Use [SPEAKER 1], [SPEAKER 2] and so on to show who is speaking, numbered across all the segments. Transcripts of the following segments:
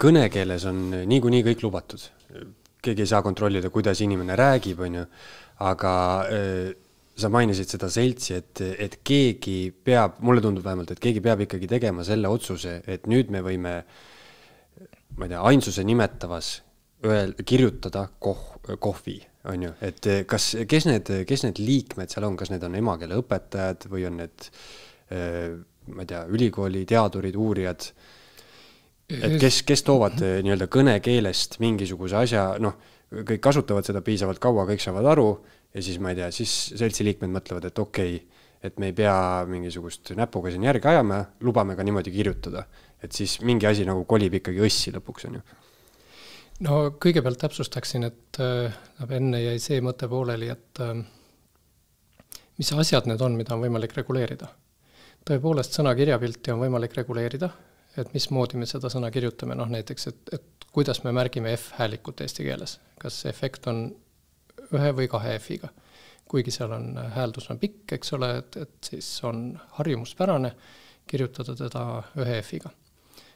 [SPEAKER 1] kõnekeeles on niikuinii kõik lubatud. Keegi ei saa kontrollida, kuidas inimene räägib, on ju. Aga sa mainisid seda seltsi, et keegi peab, mulle tundub vähemalt, et keegi peab ikkagi tegema selle otsuse, et nüüd me võime, ma ei tea, ainsuse nimetavas kirjutada kohvi, on ju. Et kes need liikmed seal on, kas need on emakeele õpetajad või on need, ma ei tea, ülikooli teadurid, uurijad, et kes toovad nii-öelda kõnekeelest mingisuguse asja, noh, kõik kasutavad seda piisavalt kaua, kõik saavad aru ja siis, ma ei tea, siis seltsi liikmed mõtlevad, et okei, et me ei pea mingisugust näpuga siin järgi ajama, lubame ka niimoodi kirjutada. Et siis mingi asi nagu kolib ikkagi õssi lõpuks, on ju.
[SPEAKER 2] No kõigepealt täpsustaksin, et enne jäi see mõte pooleli, et mis asjad need on, mida on võimalik reguleerida. Tõepoolest sõna kirjapilti on võimalik reguleerida, et mismoodi me seda sõna kirjutame, noh näiteks, et kuidas me märgime F-häälikut eesti keeles. Kas efekt on 1 või 2 F-iga. Kuigi seal on hääldus on pikk, eks ole, et siis on harjumuspärane kirjutada teda 1 F-iga.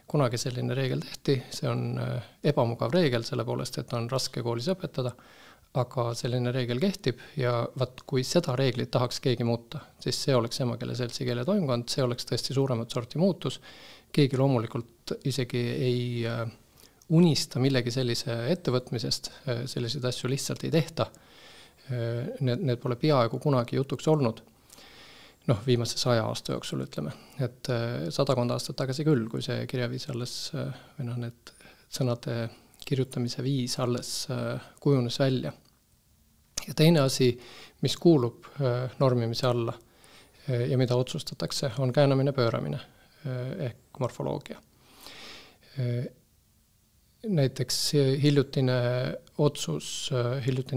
[SPEAKER 2] Kunagi selline reegel tehti, see on ebamugav reegel, selle poolest, et on raske koolis õpetada, aga selline reegel kehtib ja vaat, kui seda reeglit tahaks keegi muuta, siis see oleks emakeele seltsi keeletoimkond, see oleks tõesti suuremat sorti muutus. Keegi loomulikult isegi ei unista millegi sellise ettevõtmisest, selliseid asju lihtsalt ei tehta. Need pole peaaegu kunagi jutuks olnud. Noh, viimase 100 aasta jooksul ütleme, et 100 aastat tagasi küll, kui see kirjaviis alles, või noh, need sõnade kirjutamise viis alles kujunes välja. Ja teine asi, mis kuulub normimise alla ja mida otsustatakse, on käänamine pööramine ehk morfoloogia. Näiteks hiljutine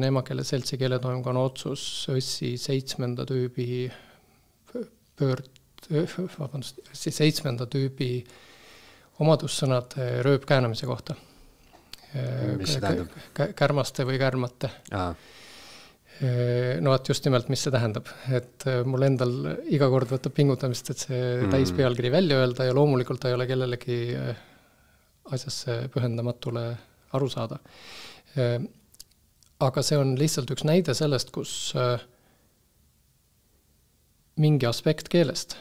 [SPEAKER 2] emakeele seltsi keeletoimkonna otsus õssi 7. tüübi 7. tüübi omadussõnade rööpkäänamise kohta.
[SPEAKER 1] Mis see tähendab?
[SPEAKER 2] Kärmaste või kärmate. No et just nimelt, mis see tähendab. Et mul endal iga kord võtab pingutamist, et see täispealkiri välja öelda ja loomulikult ei ole kellelegi asjasse pühendamatule aru saada. Aga see on lihtsalt üks näide sellest, kus mingi aspekt keelest,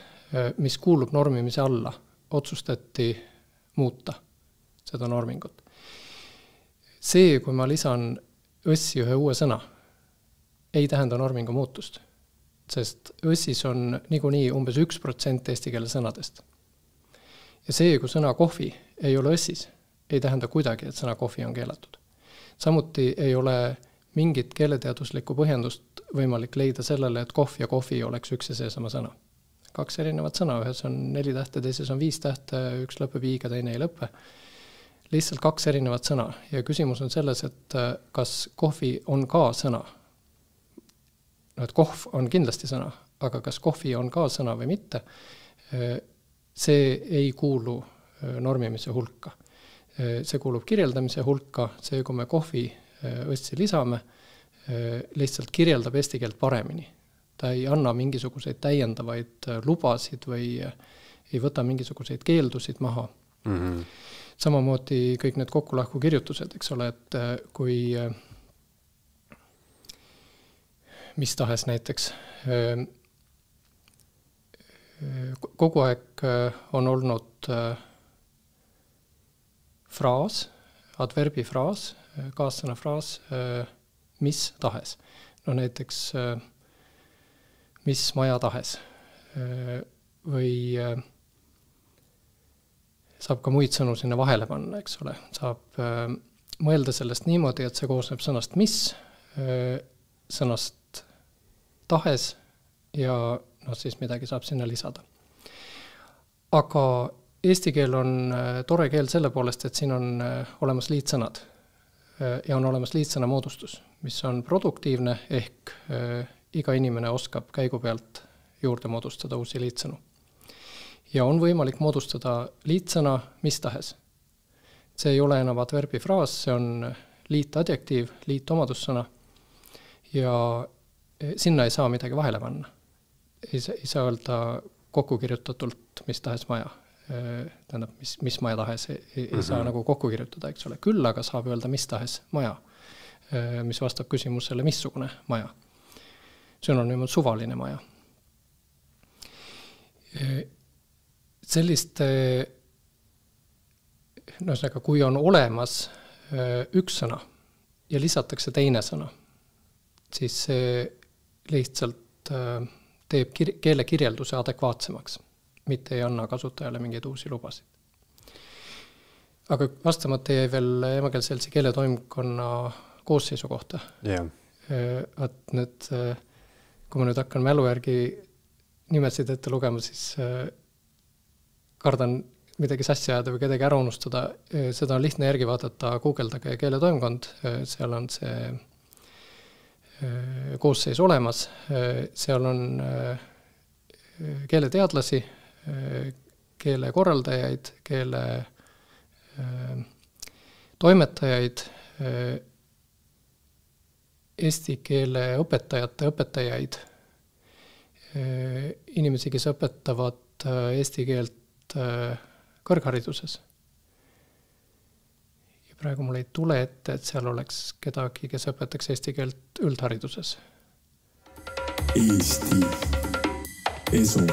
[SPEAKER 2] mis kuulub normimise alla, otsustati muuta seda normingut. See, kui ma lisan õssi ühe uue sõna, ei tähenda normingu muutust, sest õssis on niikuinii umbes 1% eesti keele sõnadest. Ja see, kui sõna kohvi ei ole õssis, ei tähenda kuidagi, et sõna kohvi on keelatud. Samuti ei ole mingit keeleteaduslikku põhjendust võimalik leida sellele, et kohv ja kohvi oleks üks ja seesama sõna. 2 erinevat sõna, ühes on 4 tähte, teises on 5 tähte, üks lõpeb i-ga, teine ei lõppe. Lihtsalt 2 erinevat sõna ja küsimus on selles, et kas kohvi on ka sõna. No, et kohv on kindlasti sõna, aga kas kohvi on ka sõna või mitte, see ei kuulu normimise hulka. See kuulub kirjeldamise hulka, see, kui me kohvi õssi lisame, lihtsalt kirjeldab eesti keelt paremini. Ta ei anna mingisuguseid täiendavaid lubasid või ei võta mingisuguseid keeldusid maha. Samamoodi kõik need kokkulahku kirjutused, eks ole, et kui mis tahes näiteks kogu aeg on olnud fraas, adverbi fraas, kaassõna fraas, mis tahes. No näiteks mis maja tahes või saab ka muid sõnu sinna vahele panna, eks ole. Saab mõelda sellest niimoodi, et see koosneb sõnast mis, sõnast tahes ja no siis midagi saab sinna lisada. Aga eesti keel on tore keel selle poolest, et siin on olemas liitsõnad ja on olemas liitsõna moodustus, mis on produktiivne ehk iga inimene oskab käigu pealt juurde moodustada uusi liitsõnu. Ja on võimalik moodustada liitsõna mis tahes. See ei ole enam adverbi fraas, see on liitadjektiiv, liitomadussõna ja sinna ei saa midagi vahele panna. Ei saa öelda kokku kirjutatult mis tahes maja. tähendab, mis maja tahes ei saa nagu kokku kirjutada, eks ole. Küll aga saab öelda mis tahes maja, mis vastab küsimusele, missugune maja. Sünonüüm on suvaline maja. Selliste, kui on olemas üks sõna ja lisatakse teine sõna, siis see lihtsalt teeb keele kirjelduse adekvaatsemaks, mitte ei anna kasutajale mingeid uusi lubasid. Aga vastamata jäi veel Emakeeleseltsi keeletoimkonna koosseisu kohta.
[SPEAKER 1] Yeah.
[SPEAKER 2] Et nüüd, kui ma nüüd hakkan mälu järgi nimesid ette lugema, siis kardan midagi sassi ajada või kedagi ära unustada. Seda on lihtne järgi vaadata, guugeldage keeletoimkond, seal on see koosseis olemas, seal on keeleteadlasi, keelekorraldajaid, keele toimetajaid, eesti keele õpetajaid, inimesi, kes õpetavad eesti keelt kõrghariduses. Ja praegu mul ei tule ette, et seal oleks kedagi, kes õpetaks eesti keelt üldhariduses. Eesti Esu.